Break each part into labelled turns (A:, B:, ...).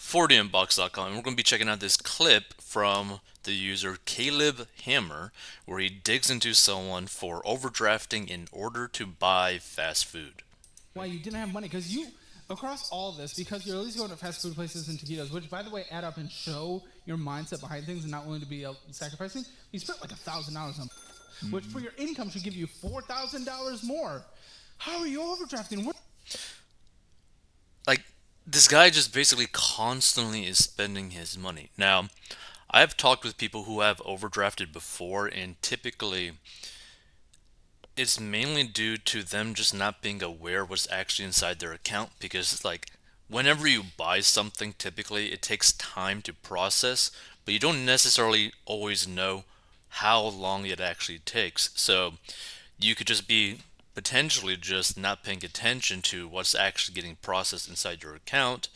A: 4dmbox.com, and we're going to be checking out this clip from the user Caleb Hammer, where he digs into someone for overdrafting in order to buy fast food.
B: Why you didn't have money because you across all this because you're at least going to fast food places and taquitos, which by the way add up and show your mindset behind things and not willing to be sacrificing. You spent like $1,000 on, which for your income should give you $4,000 more. How are you overdrafting? What?
A: Like, this guy just basically constantly is spending his money. Now, I've talked with people who have overdrafted before, and typically it's mainly due to them just not being aware what's actually inside their account because whenever you buy something, typically it takes time to process, but you don't necessarily always know how long it actually takes. So you could just be potentially just not paying attention to what's actually getting processed inside your account,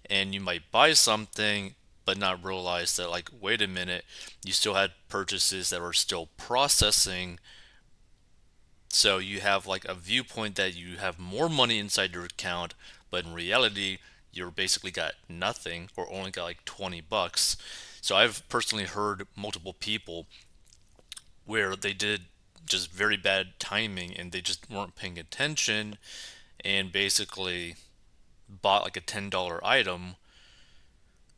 A: and you might buy something but not realize that, like, wait a minute, you still had purchases that are still processing. So you have like a viewpoint that you have more money inside your account, but in reality, you're basically got nothing or only got like 20 bucks. So I've personally heard multiple people where they did just very bad timing and they just weren't paying attention and basically bought like a $10 item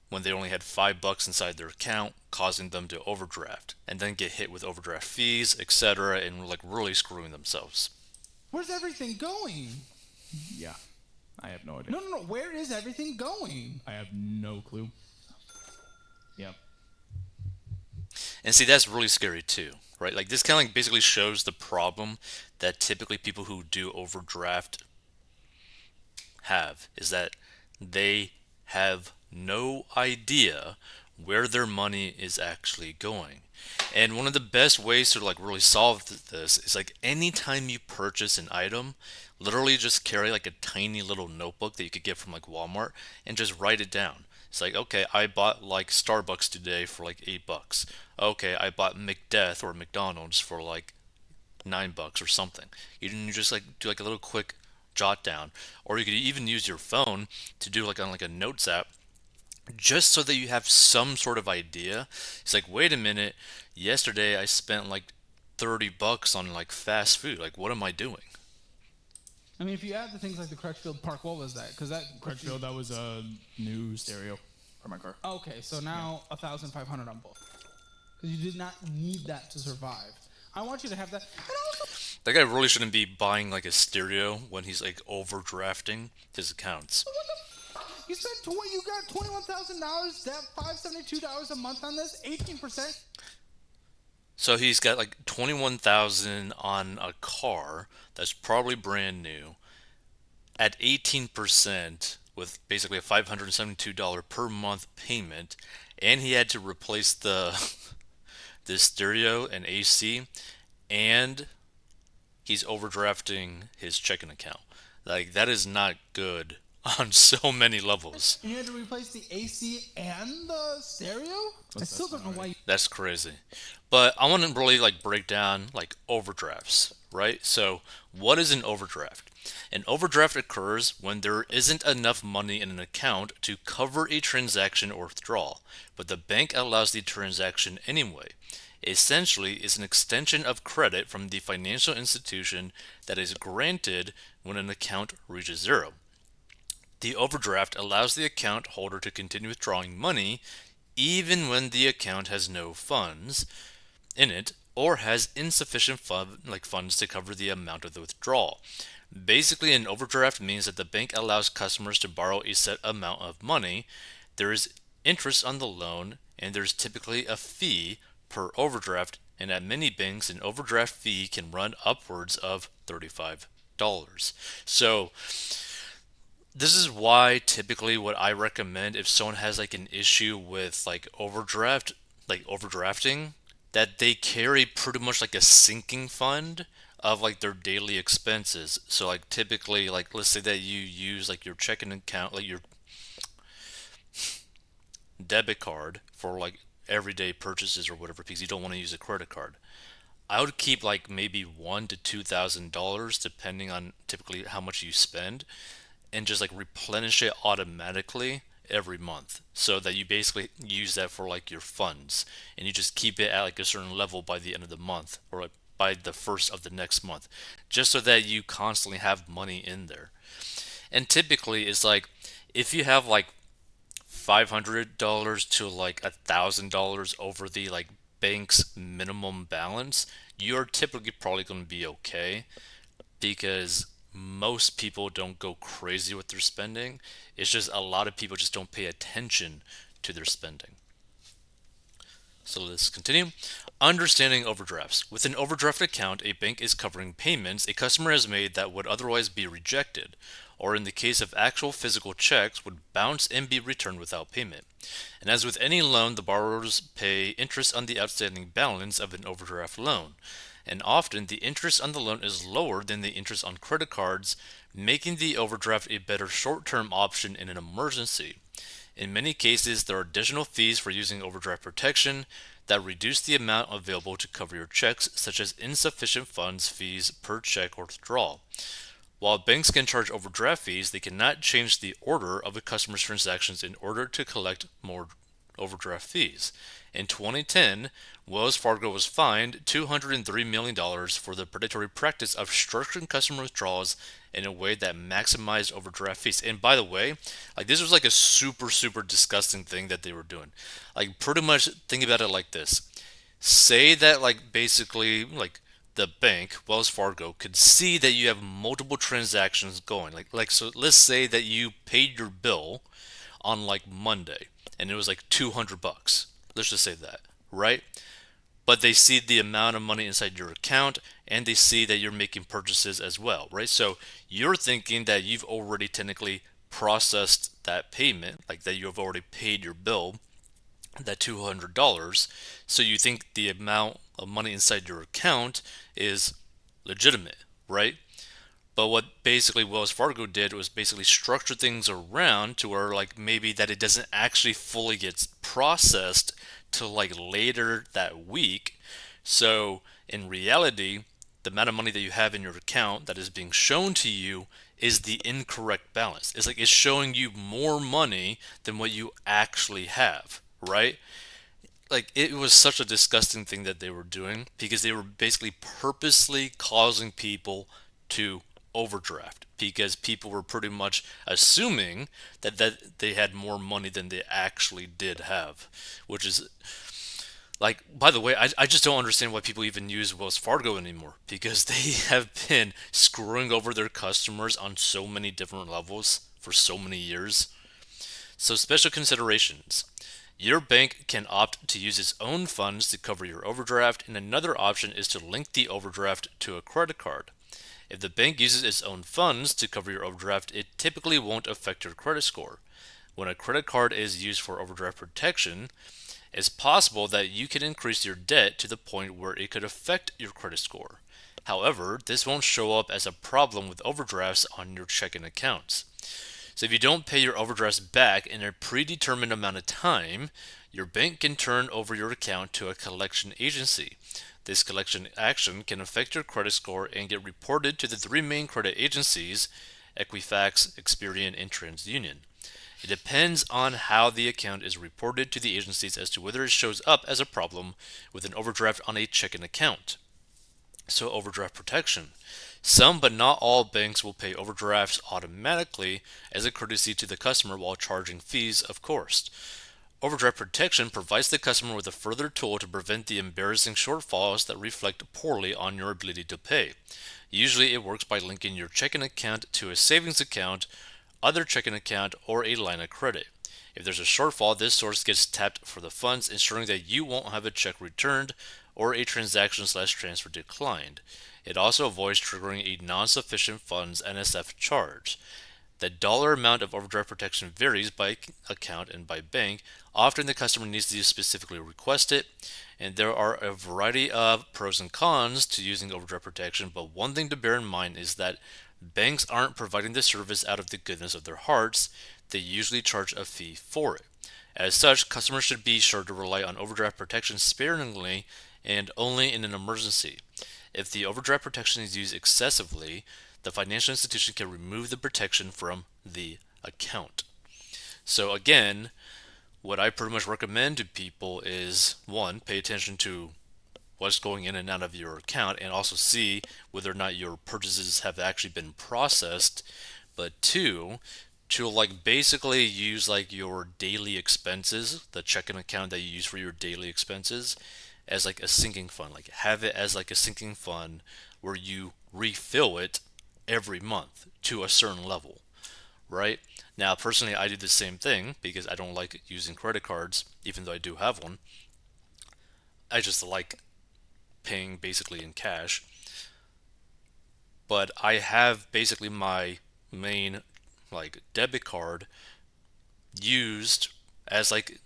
A: when they only had 5 bucks inside their account, causing them to overdraft and then get hit with overdraft fees, etc., and like really screwing themselves.
B: Where's everything going?
C: Yeah, I have no idea.
B: No. Where is everything going?
C: I have no clue. Yep.
A: And see, that's really scary too, right? Like, this kind of like basically shows the problem that typically people who do overdraft have is that they have no idea where their money is actually going. And one of the best ways to like really solve this is like anytime you purchase an item, literally just carry like a tiny little notebook that you could get from like Walmart and just write it down. It's like, okay, I bought like Starbucks today for like 8 bucks. Okay, I bought McDeath or McDonald's for like 9 bucks or something. You just like do like a little quick jot down, or you could even use your phone to do like on like a notes app, just so that you have some sort of idea. It's like, wait a minute, yesterday I spent like 30 bucks on like fast food. Like, what am I doing?
B: I mean, if you add the things like the Crutchfield Park, what was that? Because that
C: Crutchfield, that was a new stereo for my car.
B: Okay, so now 1,500 on both. Because you did not need that to survive. I want you to have that. And also,
A: That guy really shouldn't be buying like a stereo when he's like overdrafting his accounts.
B: what the you spent you got $21,000, that $572 a month on this, 18%.
A: So he's got like 21,000 on a car that's probably brand new at 18% with basically a $572 per month payment, and he had to replace the stereo and AC, and he's overdrafting his checking account. Like, that is not good on so many levels.
B: And you had to replace the AC and the stereo? I still don't know why you.
A: That's crazy. But I want to really like break down like overdrafts, right? So, what is an overdraft? An overdraft occurs when there isn't enough money in an account to cover a transaction or withdrawal, but the bank allows the transaction anyway. Essentially, it's an extension of credit from the financial institution that is granted when an account reaches zero. The overdraft allows the account holder to continue withdrawing money even when the account has no funds in it or has insufficient funds to cover the amount of the withdrawal. Basically, an overdraft means that the bank allows customers to borrow a set amount of money. There is interest on the loan, and there's typically a fee per overdraft. And at many banks, an overdraft fee can run upwards of $35. So, this is why typically what I recommend if someone has like an issue with like overdrafting, that they carry pretty much like a sinking fund of like their daily expenses. So like typically, like, let's say that you use like your checking account, like your debit card for like everyday purchases or whatever because you don't want to use a credit card. I would keep like maybe $1,000 to $2,000 depending on typically how much you spend, and just like replenish it automatically every month so that you basically use that for like your funds and you just keep it at like a certain level by the end of the month or like by the first of the next month just so that you constantly have money in there. And typically it's like if you have like $500 to like $1,000 over the like bank's minimum balance, you're typically probably going to be okay because most people don't go crazy with their spending. It's just a lot of people just don't pay attention to their spending. So let's continue. Understanding overdrafts. With an overdraft account, a bank is covering payments a customer has made that would otherwise be rejected, or in the case of actual physical checks, would bounce and be returned without payment. And as with any loan, the borrowers pay interest on the outstanding balance of an overdraft loan. And often the interest on the loan is lower than the interest on credit cards, making the overdraft a better short term option in an emergency. In many cases, there are additional fees for using overdraft protection that reduce the amount available to cover your checks, such as insufficient funds fees per check or withdrawal. While banks can charge overdraft fees, they cannot change the order of a customer's transactions in order to collect more overdraft fees. In 2010, Wells Fargo was fined $203 million dollars for the predatory practice of structuring customer withdrawals in a way that maximized overdraft fees. And by the way, like this was like a super disgusting thing that they were doing. Like pretty much think about it like this. Say that like basically like the bank, Wells Fargo, could see that you have multiple transactions going. Like so let's say that you paid your bill on like Monday and it was like 200 bucks. Let's just say that, right? But they see the amount of money inside your account and they see that you're making purchases as well, right? So you're thinking that you've already technically processed that payment, like that you have already paid your bill, that $200. So you think the amount of money inside your account is legitimate, right? But what basically Wells Fargo did was basically structure things around to where like maybe that it doesn't actually fully get processed till like later that week. So in reality, the amount of money that you have in your account that is being shown to you is the incorrect balance. It's like it's showing you more money than what you actually have, right? Like it was such a disgusting thing that they were doing because they were basically purposely causing people to overdraft because people were pretty much assuming that they had more money than they actually did have, which is like, by the way, I just don't understand why people even use Wells Fargo anymore because they have been screwing over their customers on so many different levels for so many years. So, special considerations. Your bank can opt to use its own funds to cover your overdraft, and another option is to link the overdraft to a credit card. If the bank uses its own funds to cover your overdraft, it typically won't affect your credit score. When a credit card is used for overdraft protection, it's possible that you can increase your debt to the point where it could affect your credit score. However, this won't show up as a problem with overdrafts on your checking accounts. So if you don't pay your overdrafts back in a predetermined amount of time, your bank can turn over your account to a collection agency. This collection action can affect your credit score and get reported to the three main credit agencies, Equifax, Experian, and TransUnion. It depends on how the account is reported to the agencies as to whether it shows up as a problem with an overdraft on a checking account. So, overdraft protection. Some but not all banks will pay overdrafts automatically as a courtesy to the customer while charging fees, of course. Overdraft protection provides the customer with a further tool to prevent the embarrassing shortfalls that reflect poorly on your ability to pay. Usually, it works by linking your checking account to a savings account, other checking account, or a line of credit. If there's a shortfall, this source gets tapped for the funds, ensuring that you won't have a check returned or a transaction/transfer declined. It also avoids triggering a non-sufficient funds NSF charge. The dollar amount of overdraft protection varies by account and by bank. Often the customer needs to specifically request it, and there are a variety of pros and cons to using overdraft protection, but one thing to bear in mind is that banks aren't providing the service out of the goodness of their hearts. They usually charge a fee for it. As such, customers should be sure to rely on overdraft protection sparingly and only in an emergency. If the overdraft protection is used excessively, the financial institution can remove the protection from the account. So again, what I pretty much recommend to people is one, pay attention to what's going in and out of your account and also see whether or not your purchases have actually been processed. But two, to like basically use like your daily expenses, the checking account that you use for your daily expenses, as like a sinking fund. Like have it as like a sinking fund where you refill it every month to a certain level, right? Now, personally, I do the same thing because I don't like using credit cards, even though I do have one. I just like paying basically in cash. But I have basically my main like debit card used as like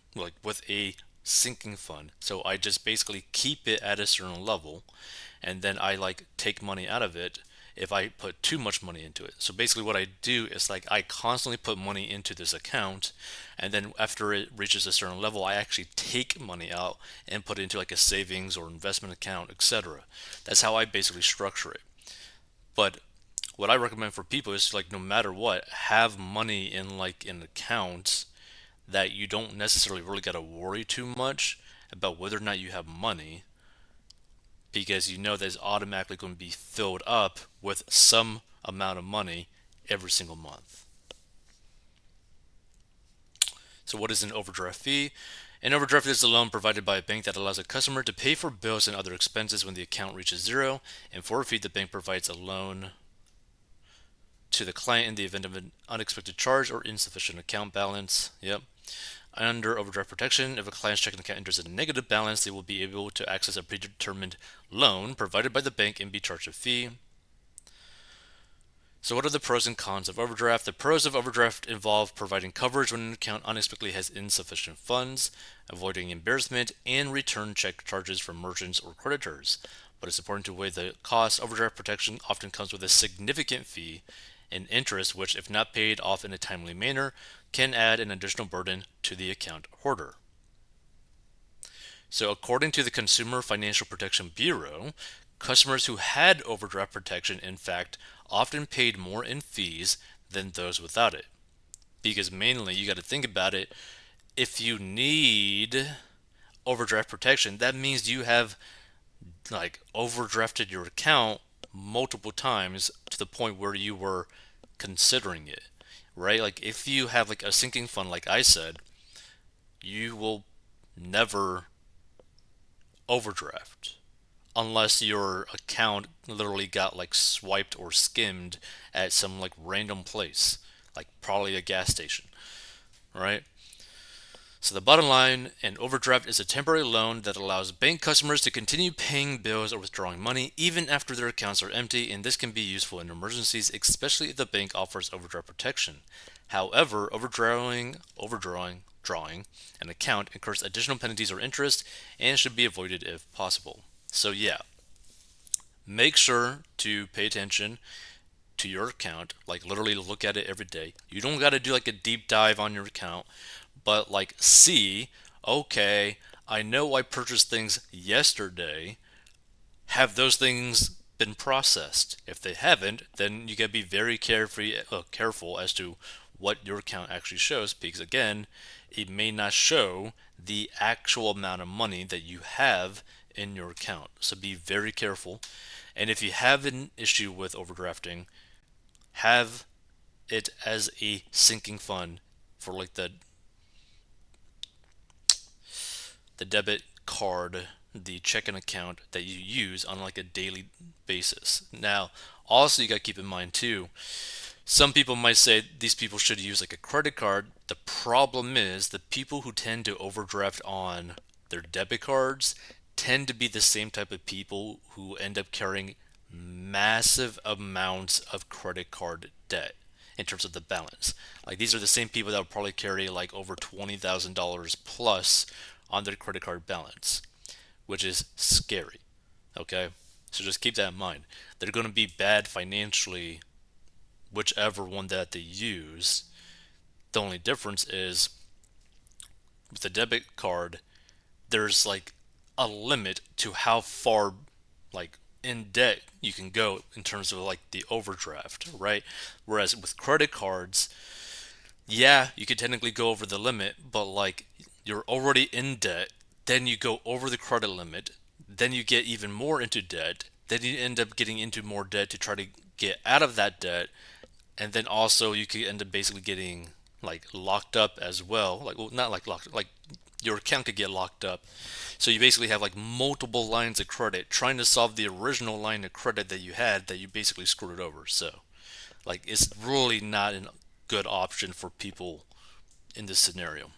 A: with a sinking fund. So I just basically keep it at a certain level and then I like take money out of it if I put too much money into it. So basically what I do is like I constantly put money into this account and then after it reaches a certain level I actually take money out and put it into like a savings or investment account, etc. That's how I basically structure it. But what I recommend for people is like no matter what, have money in like an account that you don't necessarily really got to worry too much about whether or not you have money because you know that it's automatically going to be filled up with some amount of money every single month. So, what is an overdraft fee? An overdraft is a loan provided by a bank that allows a customer to pay for bills and other expenses when the account reaches zero. And for a fee, the bank provides a loan to the client in the event of an unexpected charge or insufficient account balance. Yep. Under overdraft protection, if a client's checking account enters a negative balance, they will be able to access a predetermined loan provided by the bank and be charged a fee. So, what are the pros and cons of overdraft? The pros of overdraft involve providing coverage when an account unexpectedly has insufficient funds, avoiding embarrassment, and return check charges from merchants or creditors. But it's important to weigh the cost. Overdraft protection often comes with a significant fee and interest, which, if not paid off in a timely manner, can add an additional burden to the account holder. So, according to the Consumer Financial Protection Bureau, customers who had overdraft protection, in fact, often paid more in fees than those without it. Because mainly, you got to think about it. If you need overdraft protection, that means you have like overdrafted your account multiple times to the point where you were considering it, right? Like if you have like a sinking fund, like I said, you will never overdraft unless your account literally got like swiped or skimmed at some like random place, like probably a gas station, right? So the bottom line, an overdraft is a temporary loan that allows bank customers to continue paying bills or withdrawing money even after their accounts are empty, and this can be useful in emergencies, especially if the bank offers overdraft protection. However, drawing an account incurs additional penalties or interest and should be avoided if possible. So yeah, make sure to pay attention to your account, like literally look at it every day. You don't got to do like a deep dive on your account, but like see, okay, I know I purchased things yesterday. Have those things been processed? If they haven't, then you got to be very careful as to what your account actually shows because again, it may not show the actual amount of money that you have in your account. So be very careful. And if you have an issue with overdrafting, have it as a sinking fund for like the debit card, the checking account that you use on like a daily basis. Now, also you got to keep in mind too, some people might say these people should use like a credit card. The problem is the people who tend to overdraft on their debit cards tend to be the same type of people who end up carrying massive amounts of credit card debt in terms of the balance. Like these are the same people that will probably carry like over $20,000 plus on their credit card balance, which is scary. Okay? So just keep that in mind. They're going to be bad financially, whichever one that they use. The only difference is with the debit card, there's like a limit to how far like in debt you can go in terms of like the overdraft, right? Whereas with credit cards, Yeah, you could technically go over the limit, but like you're already in debt, then you go over the credit limit, then you get even more into debt, then you end up getting into more debt to try to get out of that debt, and then also you could end up basically getting like locked up as well. Like, well, not like locked, like your account could get locked up. So you basically have like multiple lines of credit trying to solve the original line of credit that you had that you basically screwed over. So like it's really not a good option for people in this scenario.